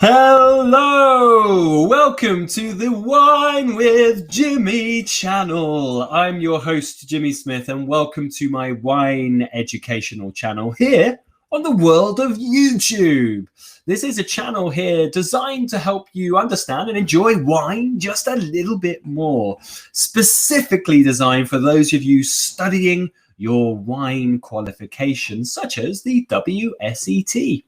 Hello! Welcome to the Wine with Jimmy channel. I'm your host, Jimmy Smith, and welcome to my wine educational channel here on the world of YouTube. This is a channel here designed to help you understand and enjoy wine just a little bit more, specifically designed for those of you studying your wine qualifications, such as the WSET.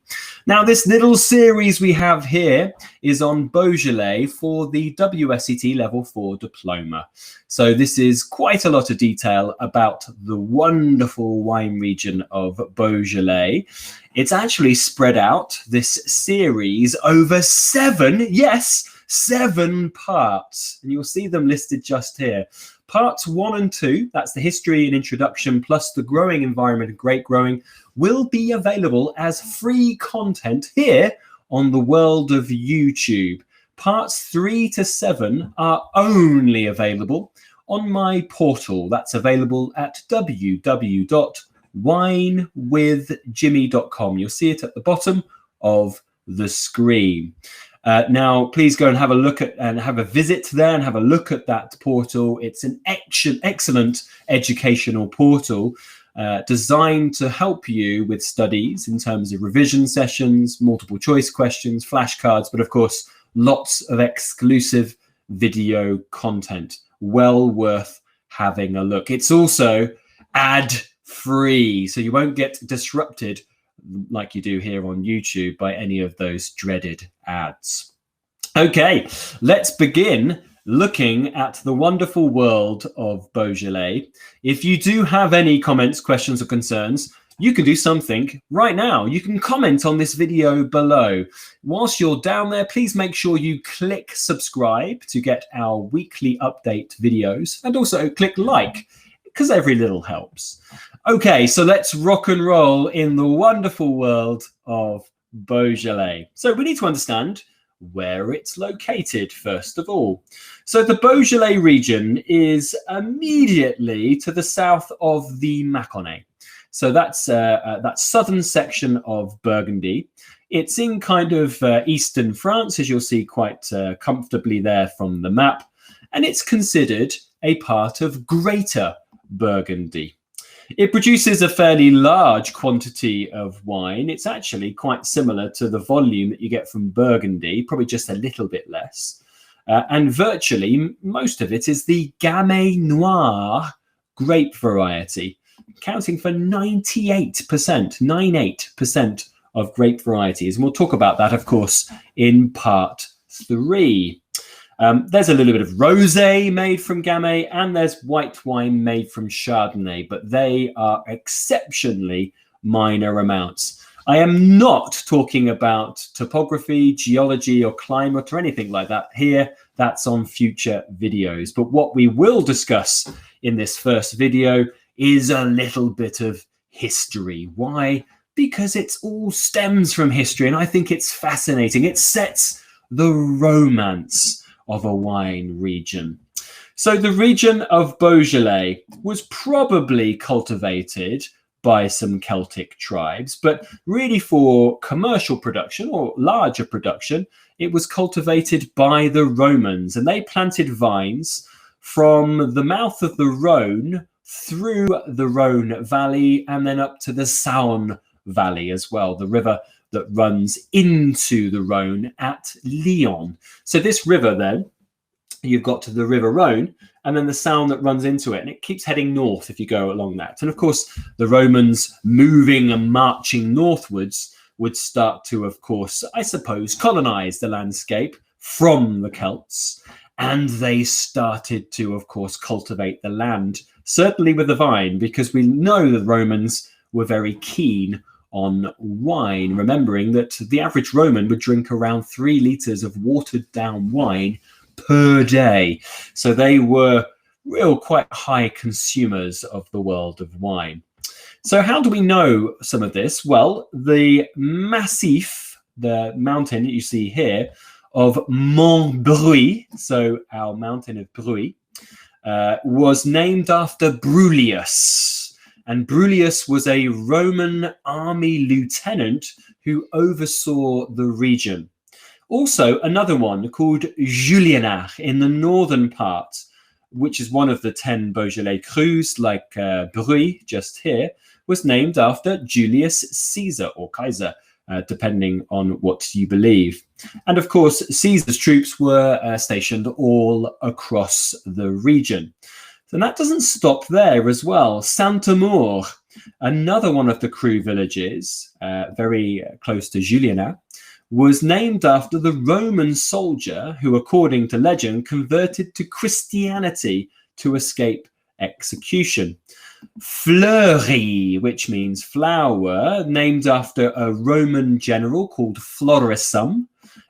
Now, this little series we have here is on Beaujolais for the WSET Level 4 Diploma. So this is quite a lot of detail about the wonderful wine region of Beaujolais. It's actually spread out, this series, over seven parts, and you'll see them listed just here. Parts 1 and 2, that's the history and introduction, plus the growing environment and grape growing, will be available as free content here on the world of YouTube. Parts 3 to 7 are only available on my portal. That's available at www.winewithjimmy.com. You'll see it at the bottom of the screen. Now, please go and have a look at and have a visit there and have a look at that portal. It's an excellent educational portal designed to help you with studies in terms of revision sessions, multiple choice questions, flashcards, but of course, lots of exclusive video content. Well worth having a look. It's also ad-free, so you won't get disrupted like you do here on YouTube by any of those dreaded ads. Okay, let's begin looking at the wonderful world of Beaujolais. If you do have any comments, questions, or concerns, you can do something right now. You can comment on this video below. Whilst you're down there, please make sure you click subscribe to get our weekly update videos, and also click like, because every little helps. Okay, so let's rock and roll in the wonderful world of Beaujolais. So we need to understand where it's located, first of all. So the Beaujolais region is immediately to the south of the Mâconnais. So that's that southern section of Burgundy. It's in kind of eastern France, as you'll see quite comfortably there from the map. And it's considered a part of Greater Burgundy. It produces a fairly large quantity of wine. It's actually quite similar to the volume that you get from Burgundy, probably just a little bit less. And virtually most of it is the Gamay Noir grape variety, accounting for 98% of grape varieties. And we'll talk about that, of course, in part 3. There's a little bit of rosé made from Gamay, and there's white wine made from Chardonnay, but they are exceptionally minor amounts. I am not talking about topography, geology, or climate, or anything like that here. That's on future videos. But what we will discuss in this first video is a little bit of history. Why? Because it all stems from history, and I think it's fascinating. It sets the romance of a wine region. So the region of Beaujolais was probably cultivated by some Celtic tribes, but really for commercial production or larger production, it was cultivated by the Romans, and they planted vines from the mouth of the Rhone through the Rhone Valley and then up to the Saône Valley as well, the river that runs into the Rhone at Lyon. So this river then, you've got to the River Rhone, and then the Saône that runs into it, and it keeps heading north if you go along that. And of course, the Romans moving and marching northwards would start to, of course, I suppose, colonize the landscape from the Celts. And they started to, of course, cultivate the land, certainly with the vine, because we know the Romans were very keen on wine, remembering that the average Roman would drink around 3 liters of watered down wine per day. So they were real quite high consumers of the world of wine. So how do we know some of this? Well, the massif, the mountain that you see here of Mont Bruy, so our mountain of Bruy, was named after Brulius. And Brulius was a Roman army lieutenant who oversaw the region. Also, another one called Julienach in the northern part, which is one of the 10 Beaujolais crus, like Bruy, just here, was named after Julius Caesar or Kaiser, depending on what you believe. And of course, Caesar's troops were stationed all across the region. And that doesn't stop there as well. Saint-Amour, another one of the cru villages, very close to Julienach, was named after the Roman soldier who, according to legend, converted to Christianity to escape execution. Fleury, which means flower, named after a Roman general called Florissum,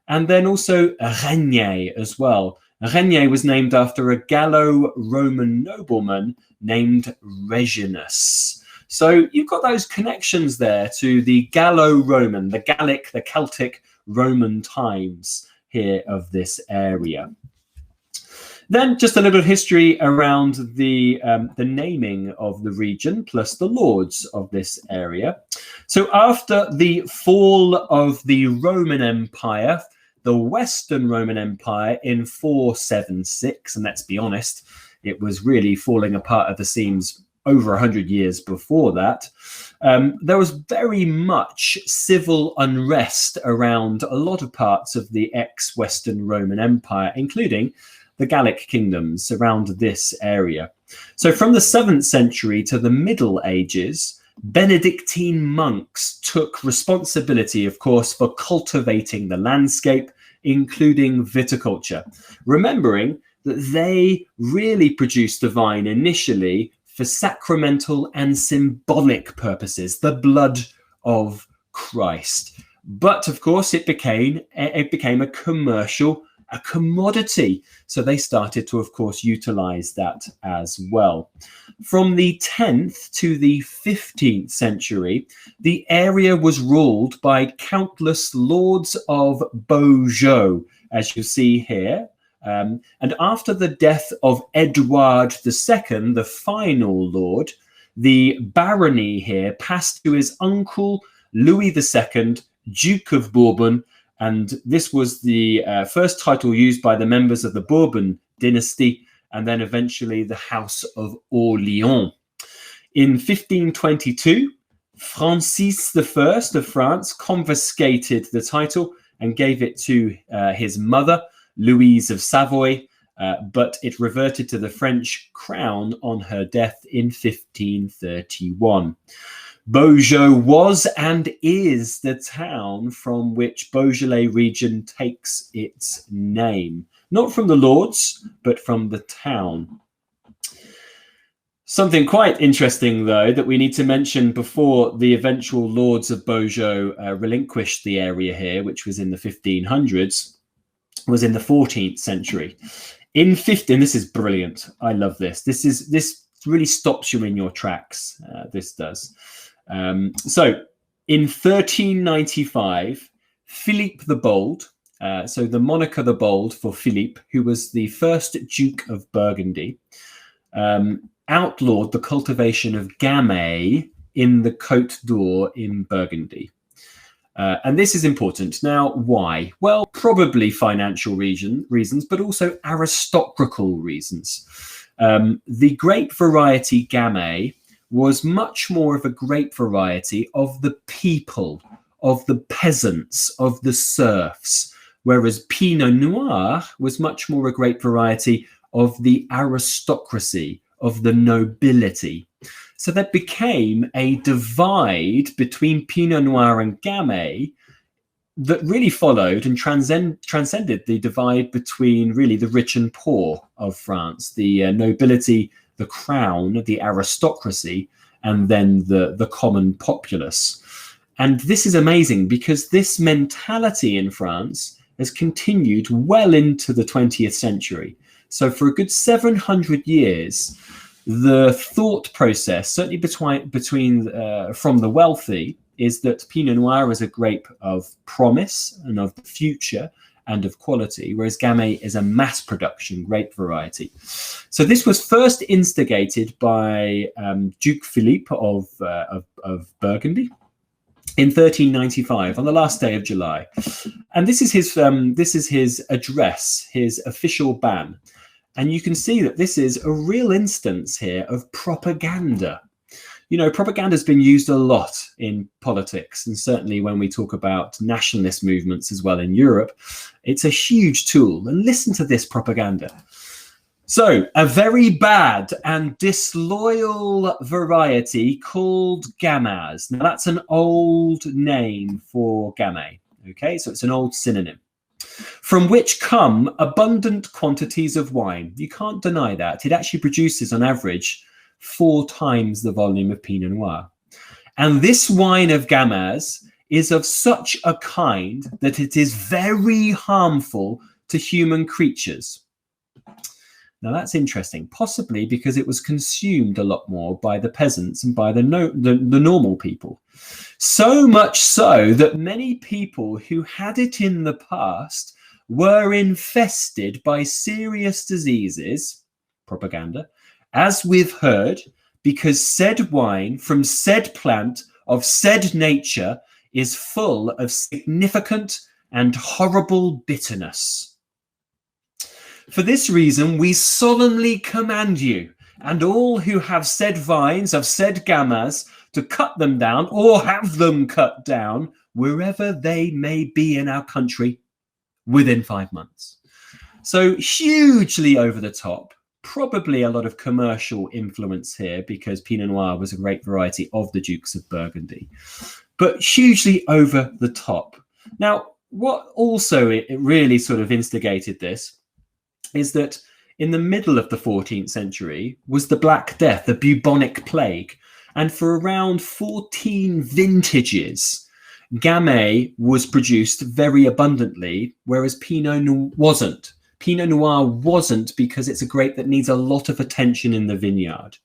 and then also Regnier as well. Regnier was named after a Gallo-Roman nobleman named Reginus. So you've got those connections there to the Gallo-Roman, the Gallic, the Celtic Roman times here of this area. Then just a little history around the naming of the region plus the lords of this area. So after the fall of the Roman Empire, the Western Roman Empire in 476, and let's be honest, it was really falling apart at the seams over 100 years before that, there was very much civil unrest around a lot of parts of the ex-Western Roman Empire, including the Gallic kingdoms around this area. So from the 7th century to the Middle Ages, Benedictine monks took responsibility, of course, for cultivating the landscape, including viticulture, remembering that they really produced the vine initially for sacramental and symbolic purposes, the blood of Christ. But of course, it became a commercial, a commodity. So they started to, of course, utilize that as well. From the 10th to the 15th century, the area was ruled by countless lords of Beaujolais, as you see here. And after the death of Edward II, the final lord, the barony here passed to his uncle Louis II, Duke of Bourbon, and this was the first title used by the members of the Bourbon dynasty, and then eventually the House of Orléans. In 1522, Francis I of France confiscated the title and gave it to his mother, Louise of Savoy, but it reverted to the French crown on her death in 1531. Beaujolais was and is the town from which Beaujolais region takes its name. Not from the lords, but from the town. Something quite interesting, though, that we need to mention before the eventual lords of Beaujolais relinquished the area here, which was in the 1500s, was in the 14th century. In 15, this is brilliant. I love this. This really stops you in your tracks. This does. So in 1395, Philippe the Bold, so the moniker the Bold for Philippe, who was the first Duke of Burgundy, outlawed the cultivation of gamay in the Côte d'Or in Burgundy. And this is important. Now, why? Well, probably financial reasons, but also aristocratical reasons. The grape variety gamay was much more of a grape variety of the people, of the peasants, of the serfs, whereas Pinot Noir was much more a grape variety of the aristocracy, of the nobility. So there became a divide between Pinot Noir and Gamay that really followed and transcended the divide between really the rich and poor of France, the nobility, the crown, the aristocracy, and then the common populace. And this is amazing because this mentality in France has continued well into the 20th century. So for a good 700 years, the thought process, certainly between from the wealthy, is that Pinot Noir is a grape of promise and of the future and of quality, whereas Gamay is a mass production grape variety. So this was first instigated by Duke Philippe of Burgundy. in 1395 on the last day of July. And this is his address, his official ban. And you can see that this is a real instance here of propaganda. You know, propaganda has been used a lot in politics, and certainly when we talk about nationalist movements as well in Europe, it's a huge tool. And listen to this propaganda. So, a very bad and disloyal variety called Gamay. Now, that's an old name for Gamay. Okay, so it's an old synonym. From which come abundant quantities of wine. You can't deny that. It actually produces, on average, 4 times the volume of Pinot Noir. And this wine of Gamay is of such a kind that it is very harmful to human creatures. Now that's interesting, possibly because it was consumed a lot more by the peasants and by the normal people. So much so that many people who had it in the past were infested by serious diseases, propaganda, as we've heard, because said wine from said plant of said nature is full of significant and horrible bitterness. For this reason, we solemnly command you and all who have said vines of said Gamay to cut them down or have them cut down wherever they may be in our country within 5 months. So hugely over the top, probably a lot of commercial influence here because Pinot Noir was a great variety of the Dukes of Burgundy, but hugely over the top. Now, what also it really sort of instigated this is that in the middle of the 14th century was the Black Death, the bubonic plague. And for around 14 vintages, Gamay was produced very abundantly, whereas Pinot Noir wasn't. Pinot Noir wasn't because it's a grape that needs a lot of attention in the vineyard.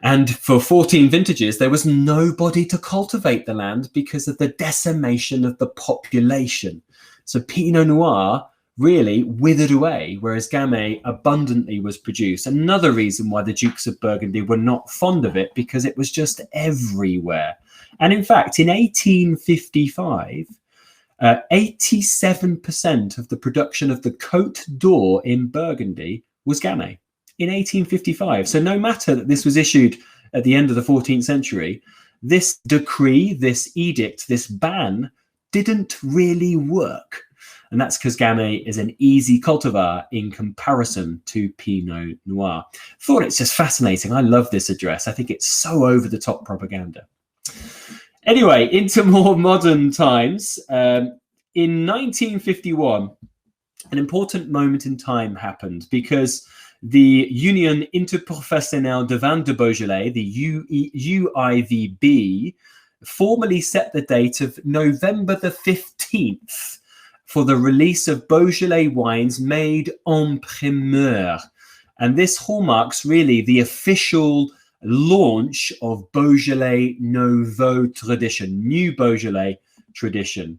And for 14 vintages, there was nobody to cultivate the land because of the decimation of the population. So Pinot Noir really withered away, whereas Gamay abundantly was produced. Another reason why the Dukes of Burgundy were not fond of it, because it was just everywhere. And in fact, in 1855, 87% of the production of the Côte d'Or in Burgundy was Gamay in 1855. So no matter that this was issued at the end of the 14th century, this decree, this edict, this ban didn't really work. And that's because Gamay is an easy cultivar in comparison to Pinot Noir. Thought it's just fascinating. I love this address. I think it's so over the top propaganda. Anyway, into more modern times. In 1951, an important moment in time happened because the Union Interprofessionnelle de Vin de Beaujolais, the UIVB, formally set the date of November the 15th for the release of Beaujolais wines made en primeur. And this hallmarks really the official launch of Beaujolais Nouveau tradition, new Beaujolais tradition.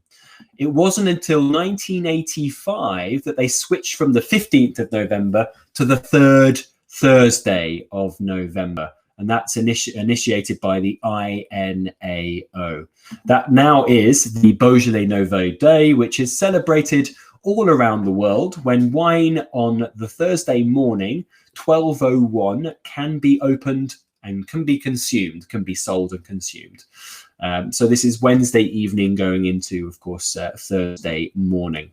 It wasn't until 1985 that they switched from the 15th of November to the third Thursday of November. And that's initiated by the INAO. That now is the Beaujolais Nouveau Day, which is celebrated all around the world when wine on the Thursday morning, 12:01, can be opened and can be consumed, can be sold and consumed. So this is Wednesday evening going into, of course, Thursday morning.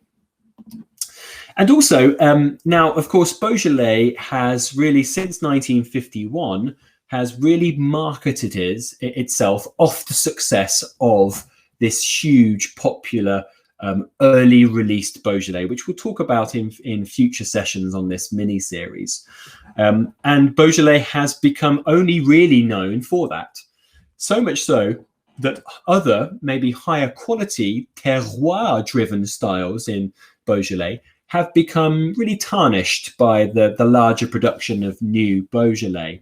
And also, now, of course, Beaujolais has really, since 1951, has really marketed itself off the success of this huge, popular, early released Beaujolais, which we'll talk about in future sessions on this mini-series. And Beaujolais has become only really known for that. So much so that other, maybe higher quality, terroir-driven styles in Beaujolais have become really tarnished by the larger production of new Beaujolais.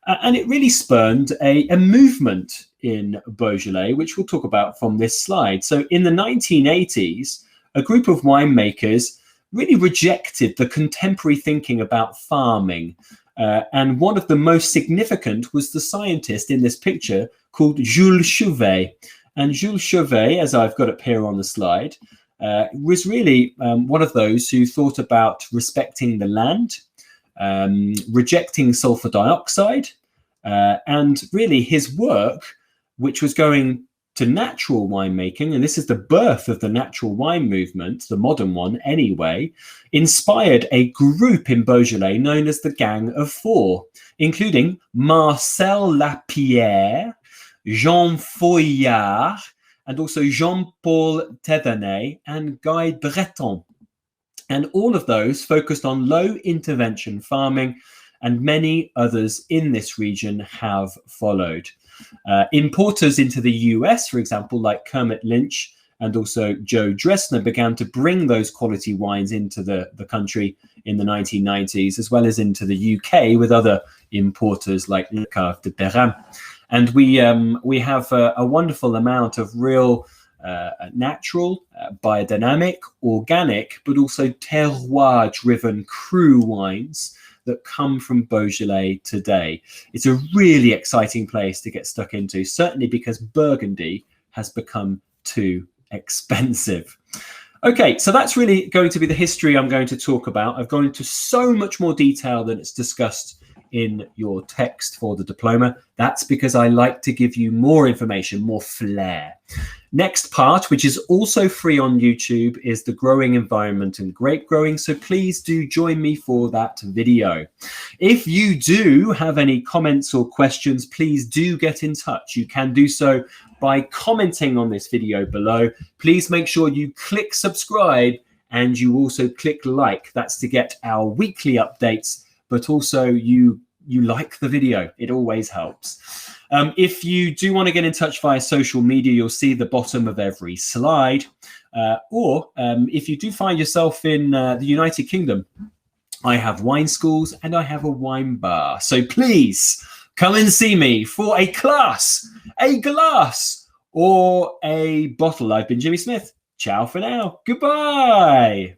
And it really spurned a movement in Beaujolais, which we'll talk about from this slide. So in the 1980s, a group of winemakers really rejected the contemporary thinking about farming. And one of the most significant was the scientist in this picture called Jules Chauvet. And Jules Chauvet, as I've got up here on the slide, was really one of those who thought about respecting the land, rejecting sulfur dioxide, and really his work, which was going to natural winemaking, and this is the birth of the natural wine movement, the modern one anyway, inspired a group in Beaujolais known as the Gang of Four, including Marcel Lapierre, Jean Foillard, and also Jean-Paul Thévenet and Guy Breton. And all of those focused on low intervention farming, and many others in this region have followed. Importers into the US, for example, like Kermit Lynch and also Joe Dressner, began to bring those quality wines into the country in the 1990s, as well as into the UK with other importers like Le Cave de Perrin. And we have a wonderful amount of real natural, biodynamic, organic, but also terroir-driven cru wines that come from Beaujolais today. It's a really exciting place to get stuck into, certainly because Burgundy has become too expensive. Okay, so that's really going to be the history I'm going to talk about. I've gone into so much more detail than it's discussed in your text for the diploma. That's because I like to give you more information, more flair. Next part, which is also free on YouTube, is the growing environment and grape growing. So please do join me for that video. If you do have any comments or questions, please do get in touch. You can do so by commenting on this video below. Please make sure you click subscribe and you also click like. That's to get our weekly updates, but also you like the video. It always helps. If you do want to get in touch via social media, you'll see the bottom of every slide. Or if you do find yourself in the United Kingdom, I have wine schools and I have a wine bar. So please come and see me for a class, a glass, or a bottle. I've been Jimmy Smith. Ciao for now. Goodbye.